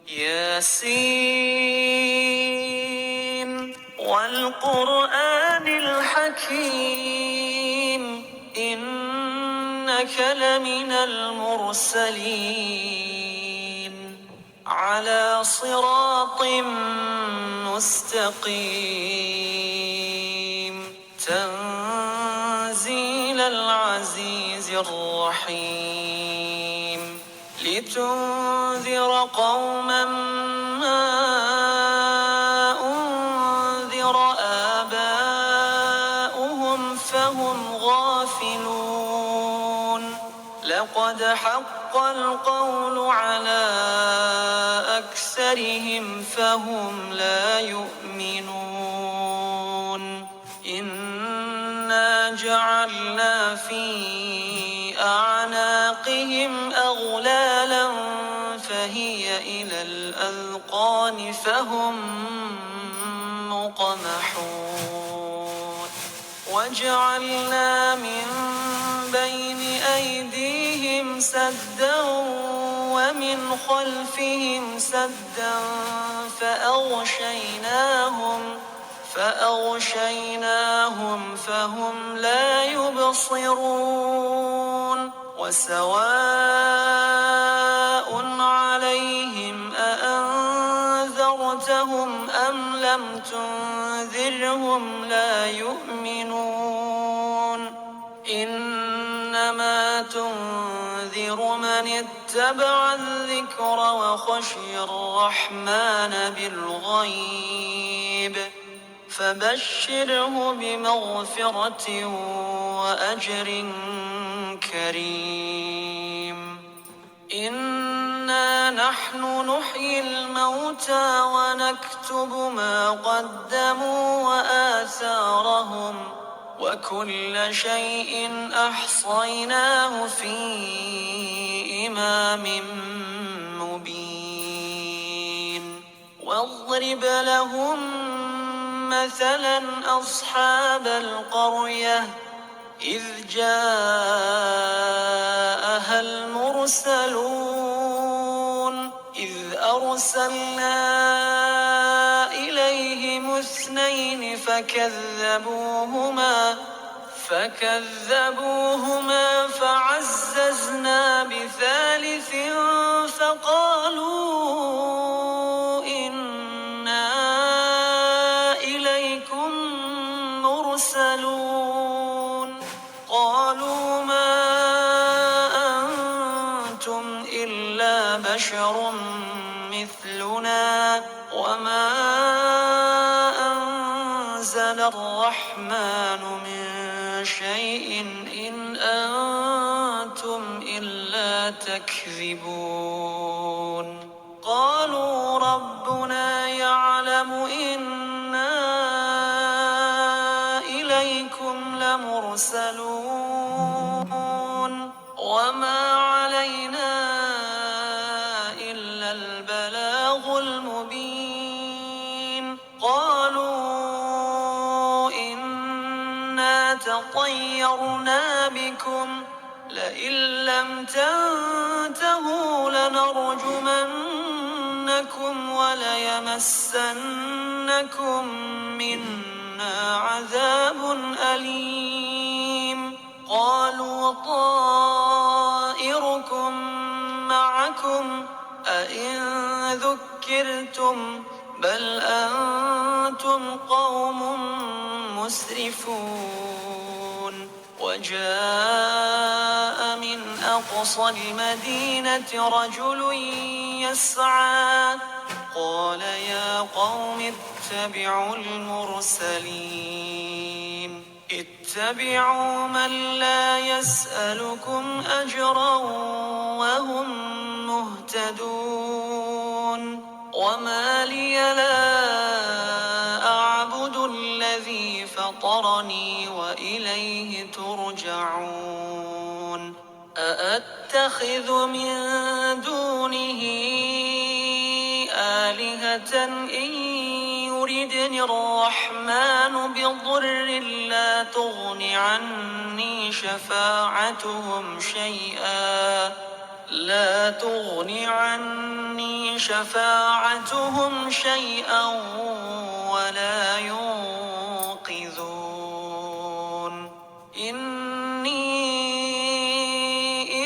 ياسين والقرآن الحكيم إنك لمن المرسلين على صراط مستقيم تنزيل العزيز الرحيم لتنذر قوما ما أنذر آباؤهم فهم غافلون لقد حق القول على أكثرهم فهم لا يؤمنون إنا جعلنا في أعناقهم أغلالا فهي إلى الأذقان فهم مقمحون وجعلنا من بين أيديهم سدا ومن خلفهم سدا فأغشيناهم فهم لا يبصرون وسواء عليهم أأنذرتهم أم لم تنذرهم لا يؤمنون إنما تنذر من اتبع الذكر وخشي الرحمن بالغيب فبشره بمغفرة وأجر كريم إنا نحن نحيي الموتى ونكتب ما قدموا وآثارهم وكل شيء أحصيناه في إمام مبين واضرب لهم مثلا أصحاب القرية إذ جاءها المرسلون إذ أرسلنا إليهم اثنين فكذبوهما فعززنا بثالث فقالوا إنا إليكم مرسلون قالوا ما أنتم إلا بشر مثلنا وما أنزل الرحمن من شيء إن أنتم إلا تكذبون قالوا ربنا يعلم إنا إليكم لمرسلون وما علينا إلا البلاغ المبين قالوا إنا تطيرنا بكم لئن لم تنتهوا لنرجمنكم وليمسنكم منا عذاب أليم قالوا طائركم معكم أئن ذكرتم بل أنتم قوم مسرفون وجاء من أقصى المدينة رجل يسعى قال يا قوم اتبعوا المرسلين اتبعوا من لا يسألكم أجرا وهم مهتدون وما لي لا أعبد الذي فطرني وإليه ترجعون أأتخذ من دونه آلهة إن يردني الرحمن بضر لا تغن عني شفاعتهم شيئا لا تغن عني شفاعتهم شيئا ولا ينقذون إني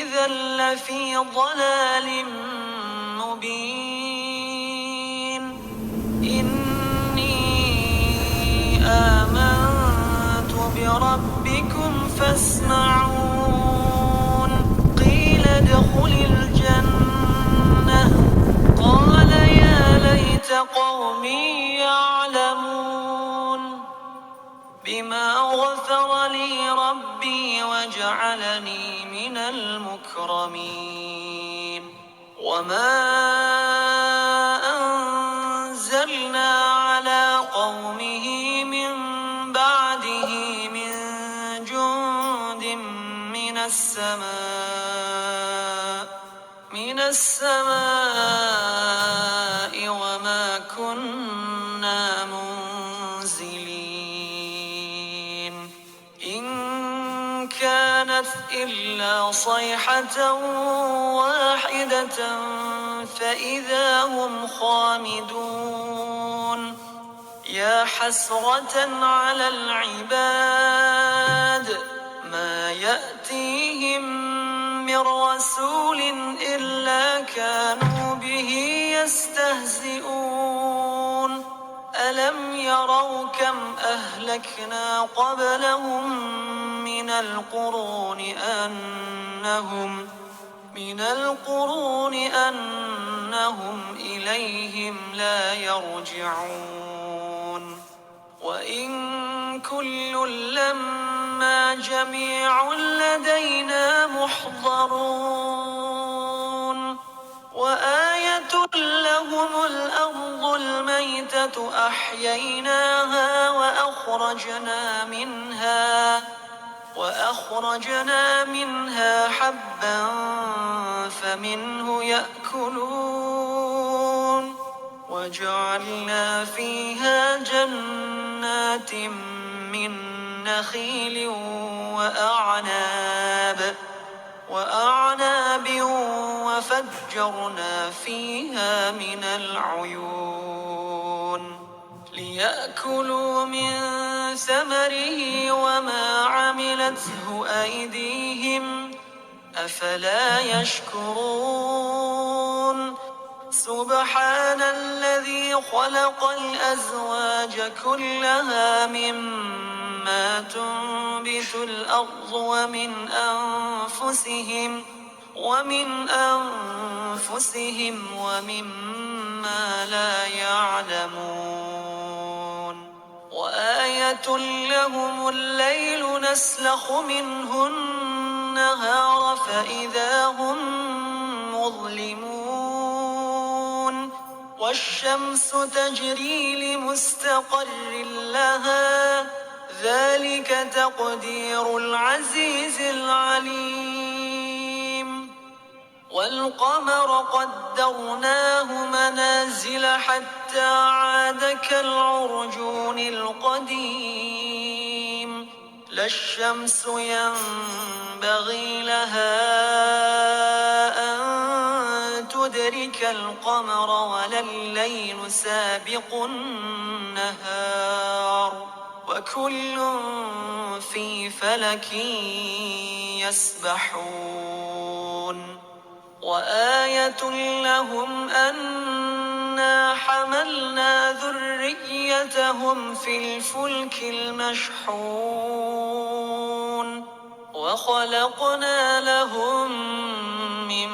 إذا لفي ضلال مبين إني آمنت بربكم فاسمعون قيل ادخل الجنة قال يا ليت قومي يعلمون بما غفر لي ربي وجعلني من المكرمين وما أنزلنا على قومه من بعده من جند من السماء وما كنا منزلين إن كانت إلا صيحة واحدة فإذا هم خامدون يا حسرة على العباد ما يأتيهم من رسول إلا كانوا به يستهزئون ألم يروا كم أهلكنا قبلهم من القرون أنهم إليهم لا يرجعون وإن كل لما جميع لدينا محضرون وآية لهم الأرض الميتة أحييناها وأخرجنا منها حبا فمنه يأكلون وجعلنا فيها جنات من نخيل وأعناب وفجرنا فيها من العيون ليأكلوا من ثمره وما عملته أيديهم أفلا يشكرون سبحان الذي خلق الأزواج كلها مما تنبت الأرض ومن أنفسهم ومما لا يعلمون وآية لهم الليل نسلخ منه النهار فإذا هم مظلمون والشمس تجري لمستقر لها ذلك تقدير العزيز العليم والقمر قدرناه منازل حتى عاد كالعرجون القديم لا الشمس ينبغي لها أن تدرك القمر ولا الليل سابق النهار وكل في فلك يسبحون وآية لهم أنا حملنا ذريتهم في الفلك المشحون وخلقنا لهم من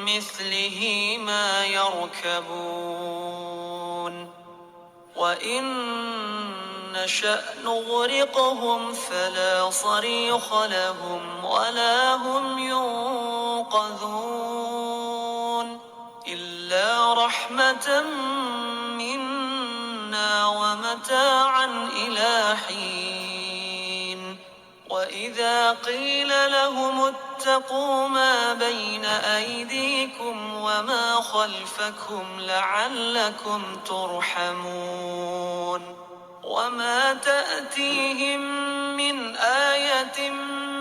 مثله ما يركبون وإن نشأ نغرقهم فلا صريخ لهم ولا هم ينقذون إلا رحمة منا ومتاعا إلى حين وإذا قيل لهم اتقوا ما بين أيديكم وما خلفكم لعلكم ترحمون وما تأتيهم من آية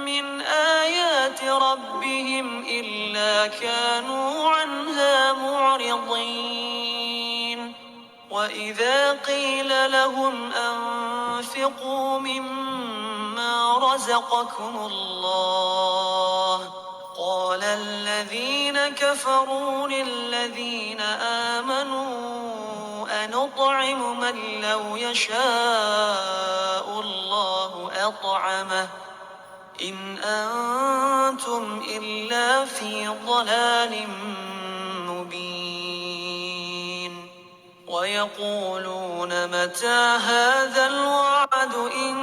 من آيات ربهم إلا كانوا عنها معرضين وإذا قيل لهم أنفقوا مما رزقكم الله قال الذين كفروا للذين آمنوا أنطعم من لو يشاء الله أطعمه إن أنتم إلا في ضلال مبين ويقولون متى هذا الوعد إن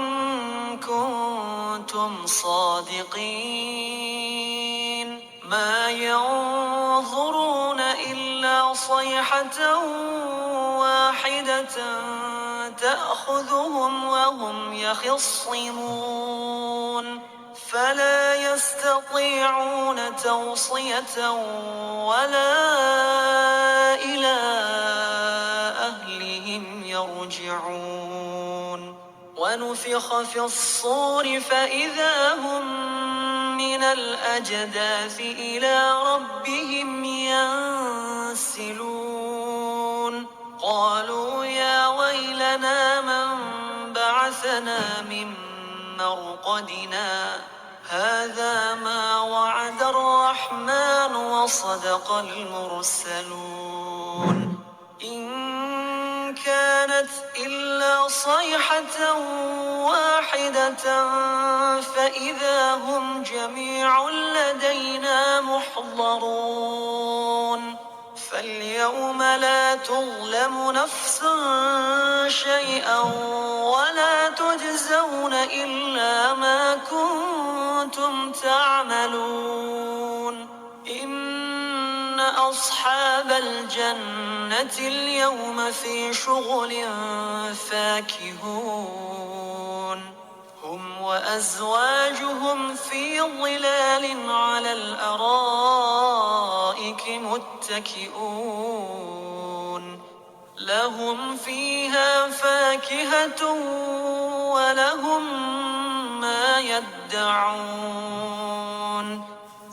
كنتم صادقين ما ينظرون إلا صيحة واحدة تأخذهم وهم يخصمون فلا يستطيعون توصية ولا إلى أهلهم يرجعون ونفخ في الصور فإذا هم من الأجداث إلى ربهم ينسلون قالوا يا ويلنا من بعثنا من مرقدنا هذا ما وعد الرحمن وصدق المرسلون إن كانت إلا صيحة واحدة فإذا هم جميع لدينا محضرون فاليوم لا تظلم نفس شيئا ولا تجزون إلا ما كنتم تعملون إن أصحاب الجنة اليوم في شغل فاكهون هم وأزواجهم في ظلال على الأرائك متكئون لهم فيها فاكهة ولهم ما يدعون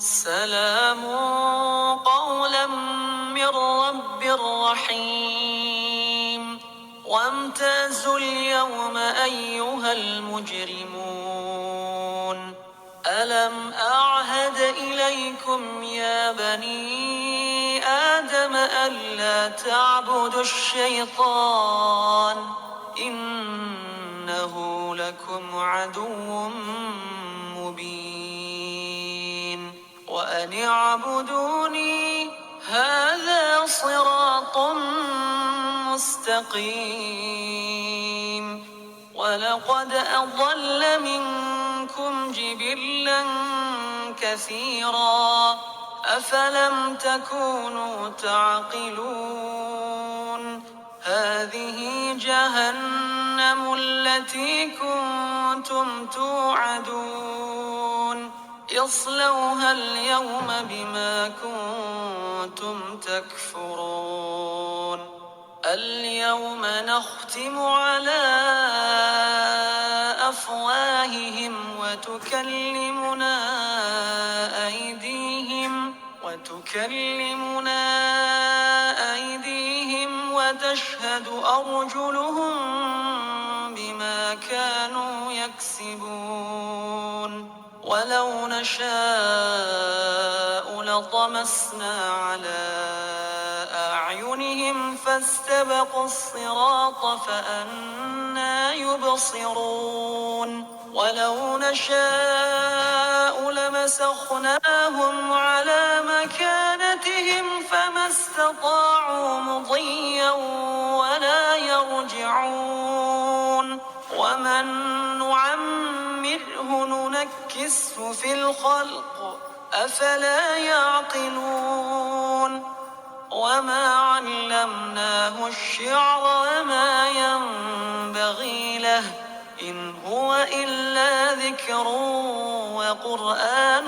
سلام قولا من رب رحيم وامتازوا اليوم أيها المجرمون ألم أعهد إليكم يا بني آدم ألا تعبدوا الشيطان إنه لكم عدو مبين وأن اعبدوني هذا صراط مستقيم ولقد أضل منكم جبلا كثيرا أفلم تكونوا تعقلون هذه جهنم التي كنتم توعدون اصلوها اليوم بما كنتم تكفرون اليوم نختم على أفواههم وتكلمنا أيديهم وتشهد أرجلهم بما كانوا يكسبون ولو نشاء لطمسنا على أعينهم فاستبقوا الصراط فأنى يبصرون ولو نشاء لمسخناهم على مكانتهم فما استطاعوا مضيا ولا يرجعون ومن نعمره ننكسه في الخلق أفلا يعقلون وما علمناه الشعر وما ينبغي له إن هو إلا ذكر وقرآن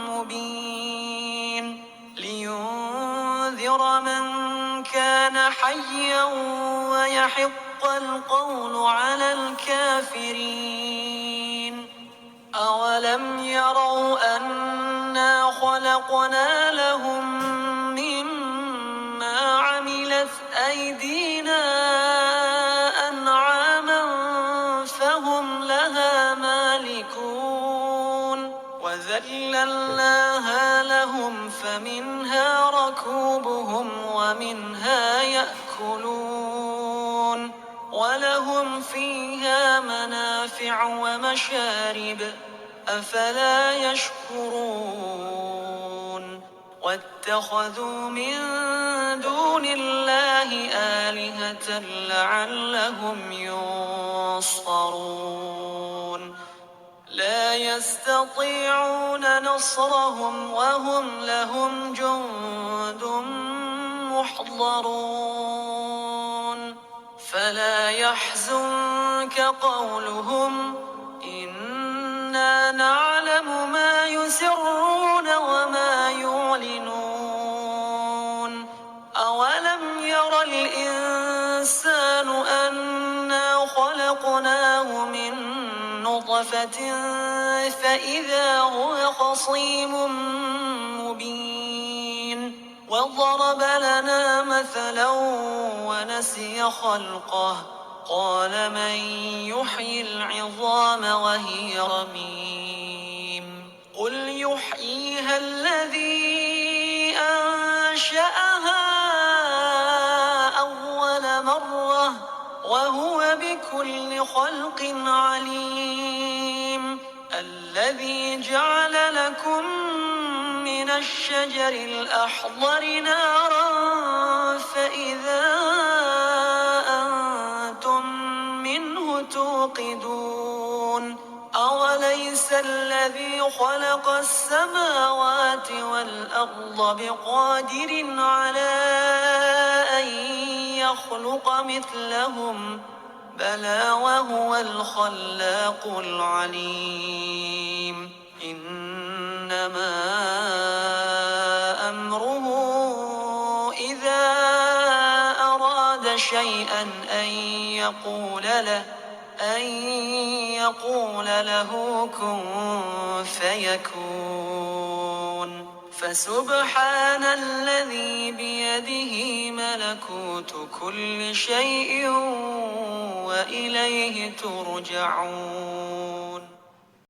مبين لينذر من كان حيا ويحق حق القول على الكافرين أولم يروا أنا خلقنا لهم مما عملت أيدينا أنعاما فهم لها مالكون وذللناها لهم فمنها ركوبهم ومنها يأكلون ولهم فيها منافع ومشارب أفلا يشكرون واتخذوا من دون الله آلهة لعلهم ينصرون لا يستطيعون نصرهم وهم لهم جند محضرون فلا يحزنك قولهم إنا نعلم ما يسرون وما يعلنون أولم ير الإنسان أنا خلقناه من نطفة فإذا هو خصيم مبين وضرب لنا مثلا ونسي خلقه قال من يحيي العظام وهي رميم قل يحييها الذي أنشأها أول مرة وهو بكل خلق عليم الذي جعل لكم من الشجر الأخضر نارا فإذا أنتم منه توقدون أوليس الذي خلق السماوات والأرض بقادر على أن يخلق مثلهم بلى وهو الخلاق العليم إنما أمره إذا أراد شيئا أن يقول له كن فيكون فسبحان الذي بيده ملكوت كل شيء وإليه ترجعون